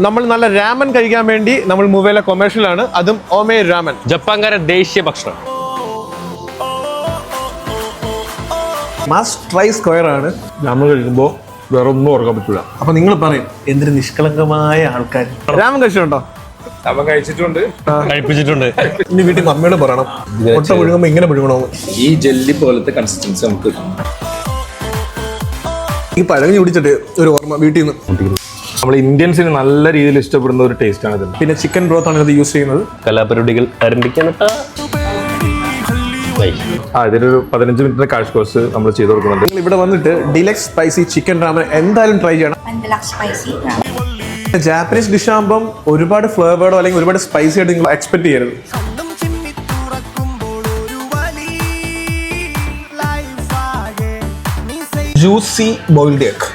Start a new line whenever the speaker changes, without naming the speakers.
നമ്മൾ നല്ല രാമൻ കഴിക്കാൻ വേണ്ടി നമ്മൾ മുവേല കൊമേഴ്ഷ്യലാണ്, അതും ഓമേ രാമൻ, ജപ്പാൻകാരുടെ ദേശീയ ഭക്ഷണം. മസ്റ്റ് ട്രൈ സ്ക്വയർ ആണ്.
നമ്മൾ കഴിക്കുമ്പോൾ വേറെ ഒന്നും ഓർക്കാൻ പറ്റില്ല.
അപ്പൊ നിങ്ങൾ പറയും എന്തൊരു നിഷ്കളങ്കമായ ആൾക്കാർ. രാമൻ കഴിച്ചിട്ടുണ്ടോ?
അവൻ കഴിച്ചിട്ടുണ്ട്,
കഴിപ്പിച്ചിട്ടുണ്ട്.
ഇനി വീട്ടിൽ മമ്മിയോട് പറയണം മുട്ട പുഴുങ്ങുമ്പോ ഇങ്ങനെ പുഴുങ്ങണമെന്ന്.
ഈ ജെല്ലി പോലത്തെ കൺസിസ്റ്റൻസി നമുക്ക് കിട്ടും.
ഈ പഴകഞ്ഞി കുടിച്ചിട്ട് ഒരു ഓർമ്മ വീട്ടിൽ നിന്ന്.
നമ്മൾ ഇന്ത്യൻസിന് നല്ല രീതിയിൽ ഇഷ്ടപ്പെടുന്ന ഒരു ടേസ്റ്റ് ആണ് ഇതിന്.
പിന്നെ ചിക്കൻ ബ്രോത്ത് ആണ് ഇത് യൂസ് ചെയ്യുന്നത്.
കലാപരിപാടികൾ ആരംഭിക്കാൻ
ഇതിനൊരു 15 മിനിറ്റിന്റെ കാഷ് കോഴ്സ് നമ്മൾ ചെയ്ത് കൊടുക്കുന്നുണ്ട്.
നിങ്ങൾ ഇവിടെ വന്നിട്ട് ഡിലക്സ് സ്പൈസി ചിക്കൻ റാമൻ എന്തായാലും ട്രൈ ചെയ്യണം. ജാപ്പനീസ് ഡിഷ് ആകുമ്പം ഒരുപാട് ഫ്ലേവേർഡോ അല്ലെങ്കിൽ ഒരുപാട് സ്പൈസി ആയിട്ട് നിങ്ങൾ എക്സ്പെക്ട് ചെയ്യരുത്. Juicy boiled egg.